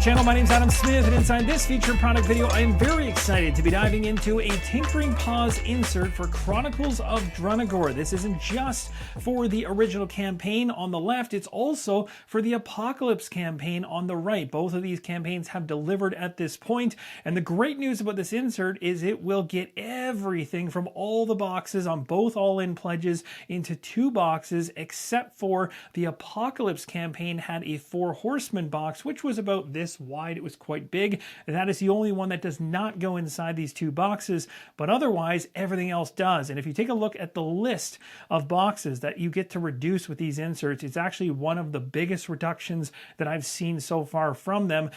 Channel. My name's Adam Smith, and inside this featured product video, I am very excited to be diving into a Tinkering Paws insert for Chronicles of Drunagor. This isn't just for the original campaign on the left, it's also for the Apocalypse campaign on the right. Both of these campaigns have delivered at this point, and the great news about this insert is it will get everything from all the boxes on both all-in pledges into 2 boxes, except for the Apocalypse campaign had a 4 Horsemen box, which was about this wide. It was quite big, and that is the only one that does not go inside these 2 boxes, but otherwise everything else does. And if you take a look at the list of boxes that you get to reduce with these inserts, it's actually one of the biggest reductions that I've seen so far from them.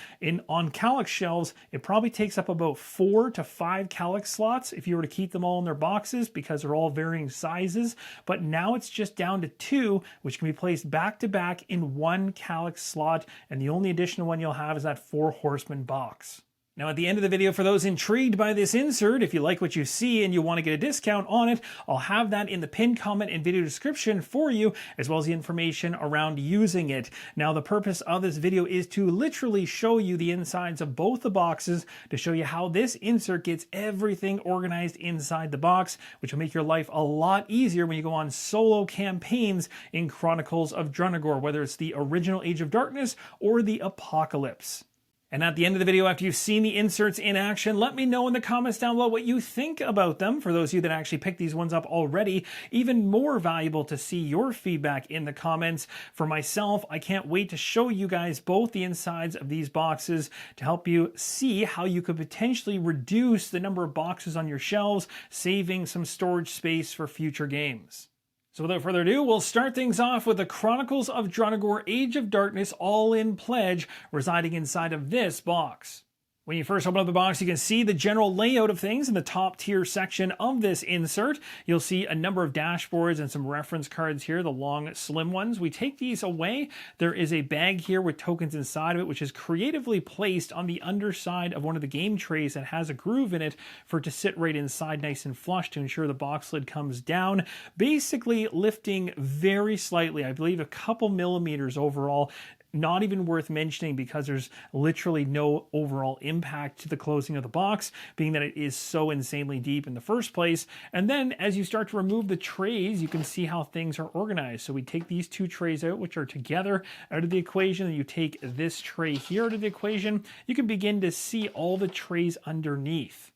On Calyx shelves, it probably takes up about 4 to 5 Calyx slots if you were to keep them all in their boxes, because they're all varying sizes, but now it's just down to 2, which can be placed back to back in 1 Calyx slot, and the only additional one you'll have is that 4 Horsemen box. Now at the end of the video, for those intrigued by this insert, if you like what you see and you want to get a discount on it, I'll have that in the pinned comment and video description for you, as well as the information around using it. Now the purpose of this video is to literally show you the insides of both the boxes, to show you how this insert gets everything organized inside the box, which will make your life a lot easier when you go on solo campaigns in Chronicles of Drunagor, whether it's the original Age of Darkness or the Apocalypse. And at the end of the video, after you've seen the inserts in action, let me know in the comments down below what you think about them. For those of you that actually picked these ones up already, even more valuable to see your feedback in the comments. For myself, I can't wait to show you guys both the insides of these boxes to help you see how you could potentially reduce the number of boxes on your shelves, saving some storage space for future games. So without further ado, we'll start things off with the Chronicles of Drunagor Age of Darkness all-in pledge residing inside of this box. When you first open up the box, you can see the general layout of things in the top tier section of this insert. You'll see a number of dashboards and some reference cards here, the long, slim ones. We take these away. There is a bag here with tokens inside of it, which is creatively placed on the underside of one of the game trays that has a groove in it for it to sit right inside nice and flush to ensure the box lid comes down, basically lifting very slightly, I believe a couple millimeters overall. Not even worth mentioning because there's literally no overall impact to the closing of the box, being that it is so insanely deep in the first place. And then as you start to remove the trays, you can see how things are organized. So we take these 2 trays out, which are together, out of the equation, and you take this tray here out of the equation. You can begin to see all the trays underneath.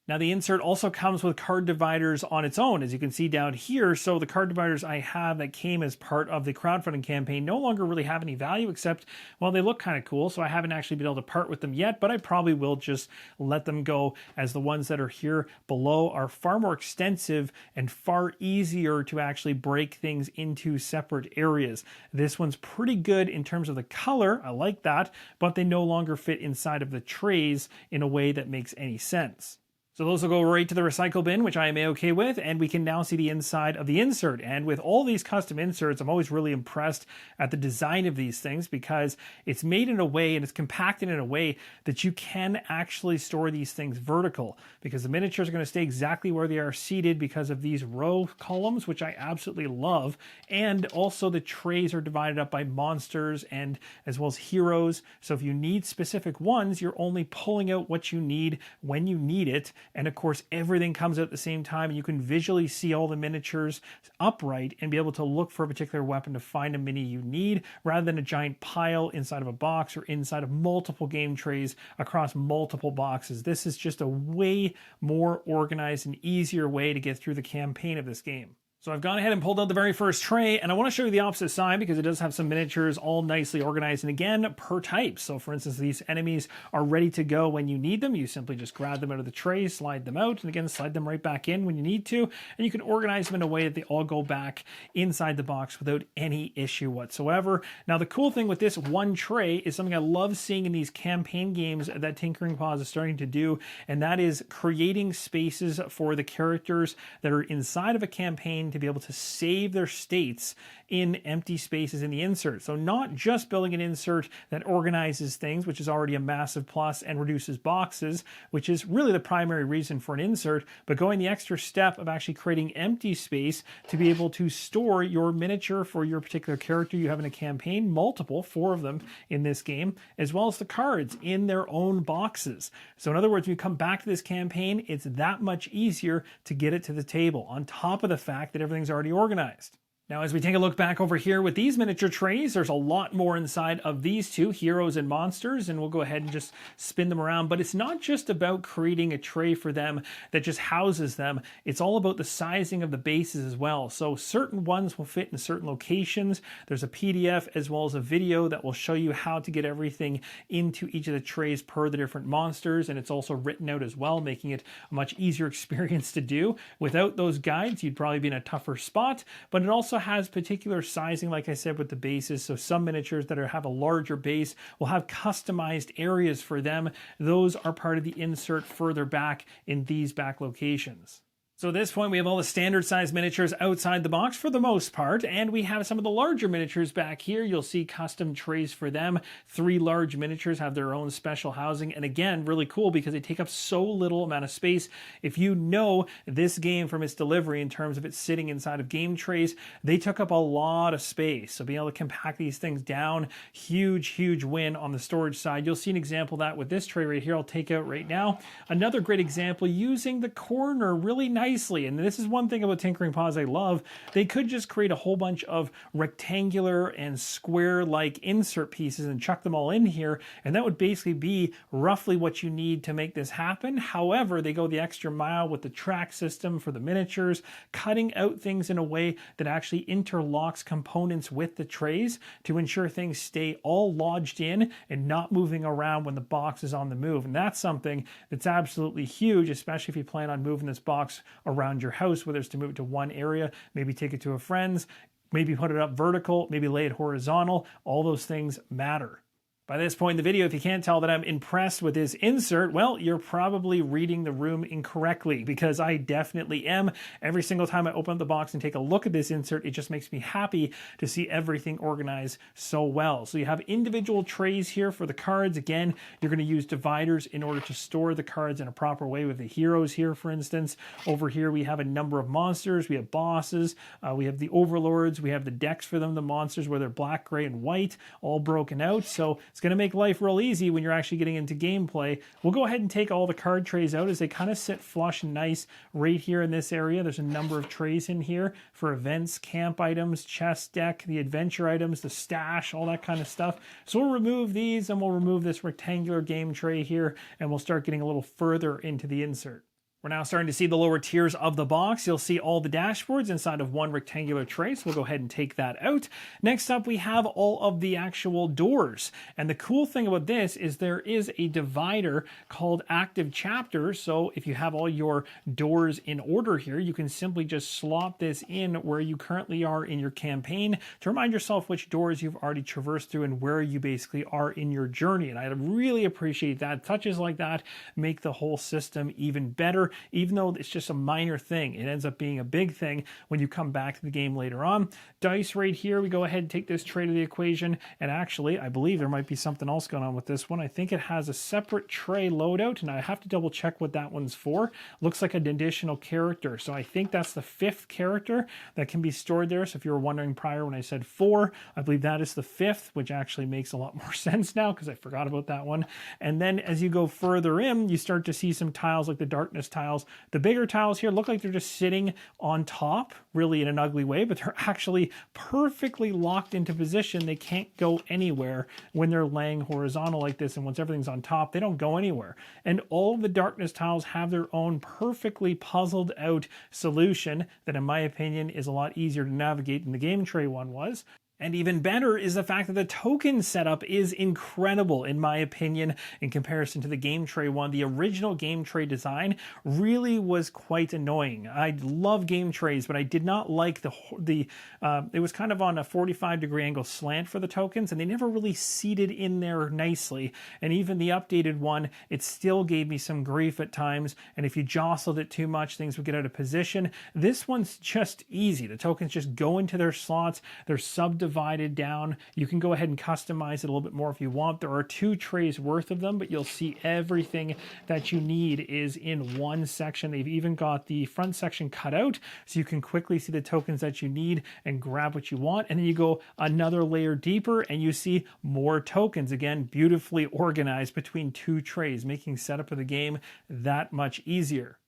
Now the insert also comes with card dividers on its own, as you can see down here. So the card dividers I have that came as part of the crowdfunding campaign no longer really have any value, except, well, they look kind of cool. So I haven't actually been able to part with them yet, but I probably will just let them go, as the ones that are here below are far more extensive and far easier to actually break things into separate areas. This one's pretty good in terms of the color. I like that, but they no longer fit inside of the trays in a way that makes any sense. So those will go right to the recycle bin, which I am okay with, and we can now see the inside of the insert. And with all these custom inserts, I'm always really impressed at the design of these things, because it's made in a way and it's compacted in a way that you can actually store these things vertical, because the miniatures are going to stay exactly where they are seated because of these row columns, which I absolutely love. And also the trays are divided up by monsters and as well as heroes. So if you need specific ones, you're only pulling out what you need when you need it. And of course, everything comes out at the same time, and you can visually see all the miniatures upright and be able to look for a particular weapon to find a mini you need, rather than a giant pile inside of a box or inside of multiple game trays across multiple boxes. This is just a way more organized and easier way to get through the campaign of this game. So I've gone ahead and pulled out the very first tray, and I want to show you the opposite side because it does have some miniatures all nicely organized, and again, per type. So for instance, these enemies are ready to go when you need them. You simply just grab them out of the tray, slide them out, and again, slide them right back in when you need to, and you can organize them in a way that they all go back inside the box without any issue whatsoever. Now, the cool thing with this one tray is something I love seeing in these campaign games that Tinkering Paws is starting to do, and that is creating spaces for the characters that are inside of a campaign to be able to save their states in empty spaces in the insert. So not just building an insert that organizes things, which is already a massive plus, and reduces boxes, which is really the primary reason for an insert, but going the extra step of actually creating empty space to be able to store your miniature for your particular character you have in a campaign, multiple, 4 of them in this game, as well as the cards in their own boxes. So in other words, when you come back to this campaign, it's that much easier to get it to the table, on top of the fact that everything's already organized. Now, as we take a look back over here with these miniature trays, there's a lot more inside of these two, heroes and monsters, and we'll go ahead and just spin them around. But it's not just about creating a tray for them that just houses them. It's all about the sizing of the bases as well. So certain ones will fit in certain locations. There's a PDF as well as a video that will show you how to get everything into each of the trays per the different monsters, and it's also written out as well, making it a much easier experience to do. Without those guides, you'd probably be in a tougher spot, but it also has particular sizing, like I said, with the bases. So some miniatures that have a larger base will have customized areas for them. Those are part of the insert further back in these back locations. So at this point, we have all the standard size miniatures outside the box for the most part, and we have some of the larger miniatures back here. You'll see custom trays for them. 3 large miniatures have their own special housing, and again, really cool because they take up so little amount of space. If you know this game from its delivery in terms of it sitting inside of game trays, they took up a lot of space. So being able to compact these things down, huge win on the storage side. You'll see an example of that with this tray right here I'll take out right now. Another great example using the corner really nicely. And this is one thing about Tinkering Paws I love. They could just create a whole bunch of rectangular and square-like insert pieces and chuck them all in here, and that would basically be roughly what you need to make this happen. However, they go the extra mile with the track system for the miniatures, cutting out things in a way that actually interlocks components with the trays to ensure things stay all lodged in and not moving around when the box is on the move. And that's something that's absolutely huge, especially if you plan on moving this box around your house, whether it's to move it to one area, maybe take it to a friend's, maybe put it up vertical, maybe lay it horizontal. All those things matter. By this point in the video, if you can't tell that I'm impressed with this insert, well, you're probably reading the room incorrectly, because I definitely am. Every single time I open up the box and take a look at this insert, it just makes me happy to see everything organized so well. So you have individual trays here for the cards. Again, you're going to use dividers in order to store the cards in a proper way with the heroes here, for instance. Over here, we have a number of monsters. We have bosses. We have the overlords. We have the decks for them, the monsters, where they're black, gray, and white, all broken out. So it's going to make life real easy when you're actually getting into gameplay. We'll go ahead and take all the card trays out as they kind of sit flush and nice right here in this area. There's a number of trays in here for events, camp items, chest deck, the adventure items, the stash, all that kind of stuff. So we'll remove these and we'll remove this rectangular game tray here, and we'll start getting a little further into the insert. We're now starting to see the lower tiers of the box. You'll see all the dashboards inside of one rectangular tray, so we'll go ahead and take that out. Next up, we have all of the actual doors. And the cool thing about this is there is a divider called active chapters. So if you have all your doors in order here, you can simply just slot this in where you currently are in your campaign to remind yourself which doors you've already traversed through and where you basically are in your journey. And I really appreciate that. Touches like that make the whole system even better. Even though it's just a minor thing, it ends up being a big thing when you come back to the game later on. Dice right here, we go ahead and take this tray to the equation, and actually, I believe there might be something else going on with this one. I think it has a separate tray loadout, and I have to double check what that one's for. Looks like an additional character, so I think that's the 5th character that can be stored there. So if you were wondering prior when I said 4, I believe that is the 5th, which actually makes a lot more sense now because I forgot about that one. And then as you go further in, you start to see some tiles like the darkness tiles. The bigger tiles here look like they're just sitting on top, really in an ugly way, but they're actually perfectly locked into position. They can't go anywhere when they're laying horizontal like this, and once everything's on top, they don't go anywhere. And all of the darkness tiles have their own perfectly puzzled out solution that, in my opinion, is a lot easier to navigate than the game tray one was. And even better is the fact that the token setup is incredible, in my opinion, in comparison to the game tray one. The original game tray design really was quite annoying. I love game trays, but I did not like it was kind of on a 45-degree angle slant for the tokens, and they never really seated in there nicely. And even the updated one, it still gave me some grief at times, and if you jostled it too much, things would get out of position. This one's just easy. The tokens just go into their slots. They're subdivided down. You can go ahead and customize it a little bit more if you want. There are 2 trays worth of them, but you'll see everything that you need is in one section. They've even got the front section cut out so you can quickly see the tokens that you need and grab what you want. And then you go another layer deeper and you see more tokens. Again, beautifully organized between 2 trays, making setup of the game that much easier.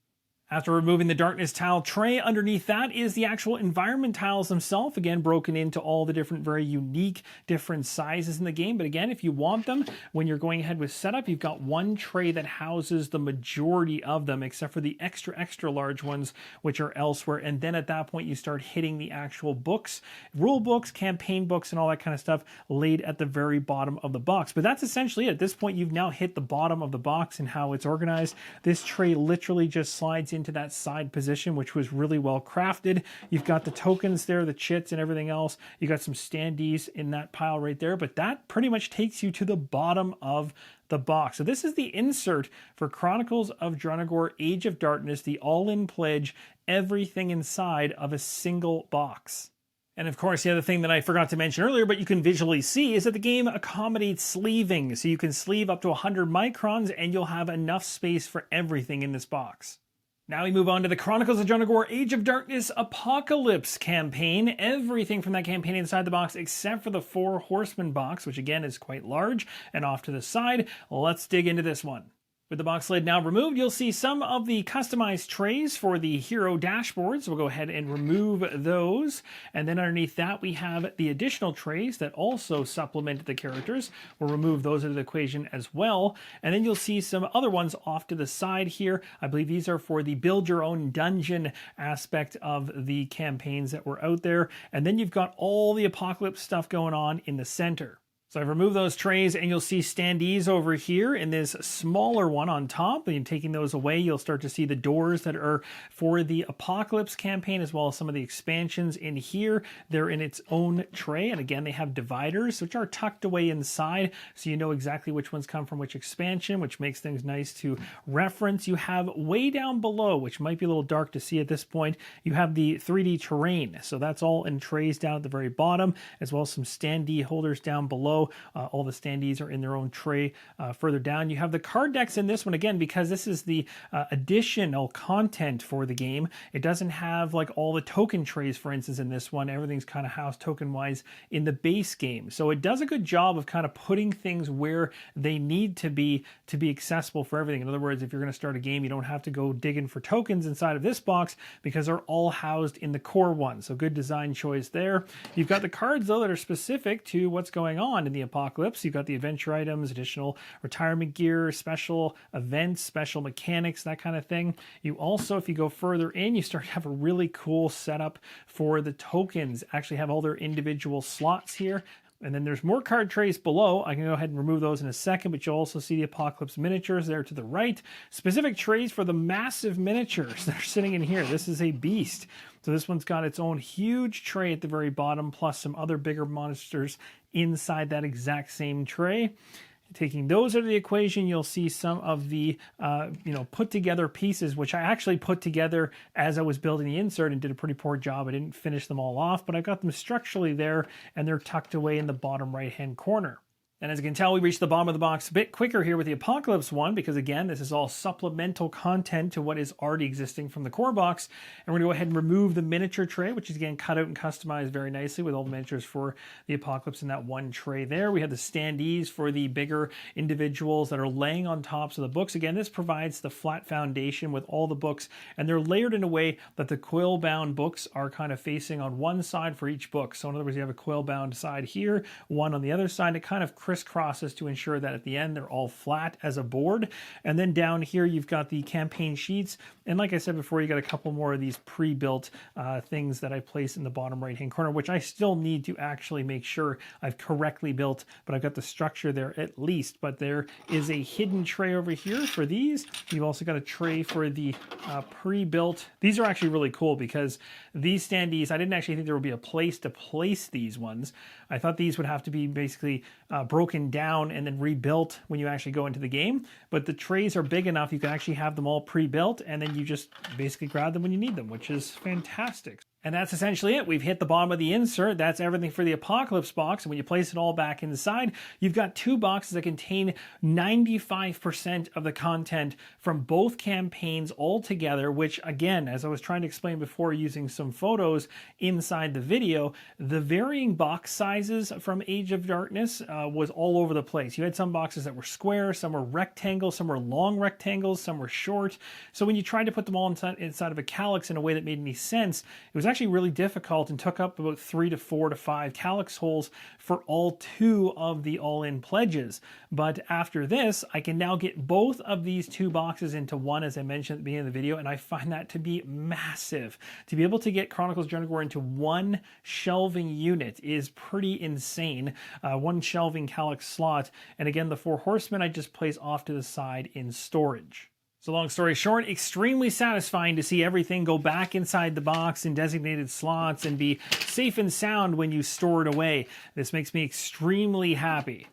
After removing the darkness tile tray, underneath that is the actual environment tiles themselves, again broken into all the different very unique different sizes in the game. But again, if you want them, when you're going ahead with setup, you've got one tray that houses the majority of them, except for the extra large ones, which are elsewhere. And then at that point, you start hitting the actual books, rule books, campaign books, and all that kind of stuff laid at the very bottom of the box. But that's essentially it. At this point, you've now hit the bottom of the box and how it's organized. This tray literally just slides into that side position, which was really well crafted. You've got the tokens there, the chits and everything else. You got some standees in that pile right there, but that pretty much takes you to the bottom of the box. So this is the insert for Chronicles of Drunagor Age of Darkness, the all-in pledge, everything inside of a single box. And of course, the other thing that I forgot to mention earlier, but you can visually see, is that the game accommodates sleeving. So you can sleeve up to 100 microns and you'll have enough space for everything in this box. Now we move on to the Chronicles of Drunagor Age of Darkness Apocalypse campaign. Everything from that campaign inside the box except for the 4 Horsemen box, which again is quite large and off to the side. Let's dig into this one. With the box lid now removed, you'll see some of the customized trays for the hero dashboards. We'll go ahead and remove those. And then underneath that, we have the additional trays that also supplement the characters. We'll remove those out of the equation as well. And then you'll see some other ones off to the side here. I believe these are for the build your own dungeon aspect of the campaigns that were out there. And then you've got all the apocalypse stuff going on in the center. So I've removed those trays and you'll see standees over here in this smaller one on top. And taking those away, you'll start to see the doors that are for the Apocalypse campaign, as well as some of the expansions in here. They're in its own tray. And again, they have dividers, which are tucked away inside. So you know exactly which ones come from which expansion, which makes things nice to reference. You have way down below, which might be a little dark to see at this point, you have the 3D terrain. So that's all in trays down at the very bottom, as well as some standee holders down below. All the standees are in their own tray further down. You have the card decks in this one, again, because this is the additional content for the game. It doesn't have like all the token trays, for instance, in this one. Everything's kind of housed token-wise in the base game. So it does a good job of kind of putting things where they need to be accessible for everything. In other words, if you're going to start a game, you don't have to go digging for tokens inside of this box because they're all housed in the core one. So good design choice there. You've got the cards, though, that are specific to what's going on in the Apocalypse. You've got the adventure items, additional retirement gear, special events, special mechanics, that kind of thing. You also, if you go further in, you start to have a really cool setup for the tokens. Actually have all their individual slots here. And then there's more card trays below. I can go ahead and remove those in a second, but you'll also see the Apocalypse miniatures there to the right. Specific trays for the massive miniatures that are sitting in here. This is a beast. So this one's got its own huge tray at the very bottom, plus some other bigger monsters inside that exact same tray. Taking those out of the equation, you'll see some of the put together pieces, which I actually put together as I was building the insert and did a pretty poor job. I didn't finish them all off, but I got them structurally there and they're tucked away in the bottom right hand corner. And as you can tell, we reached the bottom of the box a bit quicker here with the Apocalypse one, because again, this is all supplemental content to what is already existing from the core box. And we're going to go ahead and remove the miniature tray, which is again cut out and customized very nicely with all the miniatures for the Apocalypse in that one tray there. We have the standees for the bigger individuals that are laying on tops of the books. Again, this provides the flat foundation with all the books, and they're layered in a way that the quill-bound books are kind of facing on one side for each book. So in other words, you have a quill-bound side here, one on the other side. It kind of crisscrosses to ensure that at the end they're all flat as a board. And then down here you've got the campaign sheets, and like I said before, you got a couple more of these pre-built things that I place in the bottom right hand corner, which I still need to actually make sure I've correctly built, but I've got the structure there at least. But there is a hidden tray over here for these. You've also got a tray for the pre-built. These are actually really cool because these standees, I didn't actually think there would be a place to place these ones. I thought these would have to be basically broken down and then rebuilt when you actually go into the game, but the trays are big enough you can actually have them all pre-built, and then you just basically grab them when you need them, which is fantastic. And that's essentially it. We've hit the bottom of the insert. That's everything for the Apocalypse box. And when you place it all back inside, you've got two boxes that contain 95% of the content from both campaigns all together, which again, as I was trying to explain before using some photos inside the video, the varying box sizes from Age of Darkness was all over the place. You had some boxes that were square, some were rectangles, some were long rectangles, some were short. So when you tried to put them all inside of a calyx in a way that made any sense, it was actually really difficult and took up about 3 to 4 to 5 calyx holes for all 2 of the all-in pledges. But after this, I can now get both of these 2 boxes into one, as I mentioned at the beginning of the video, and I find that to be massive. To be able to get Chronicles of Drunagor into one shelving unit is pretty insane. One shelving calyx slot, and again, the 4 horsemen I just place off to the side in storage. So long story short, extremely satisfying to see everything go back inside the box in designated slots and be safe and sound when you store it away. This makes me extremely happy.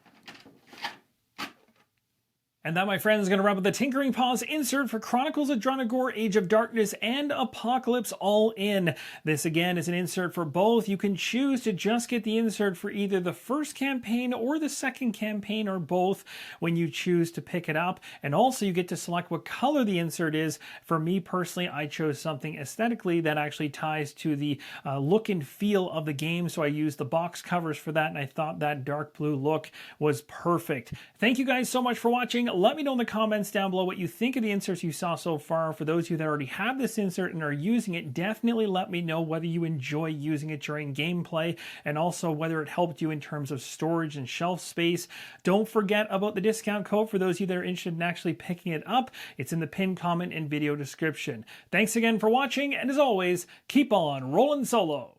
And that, my friends, is going to wrap up the Tinkering Paws insert for Chronicles of Drunagor, Age of Darkness, and Apocalypse all in. This, again, is an insert for both. You can choose to just get the insert for either the first campaign or the second campaign, or both, when you choose to pick it up. And also, you get to select what color the insert is. For me, personally, I chose something aesthetically that actually ties to the look and feel of the game, so I used the box covers for that, and I thought that dark blue look was perfect. Thank you guys so much for watching. Let me know in the comments down below what you think of the inserts you saw so far. For those of you that already have this insert and are using it, definitely let me know whether you enjoy using it during gameplay, and also whether it helped you in terms of storage and shelf space. Don't forget about the discount code for those of you that are interested in actually picking it up. It's in the pinned comment and video description. Thanks again for watching, and as always, keep on rolling solo.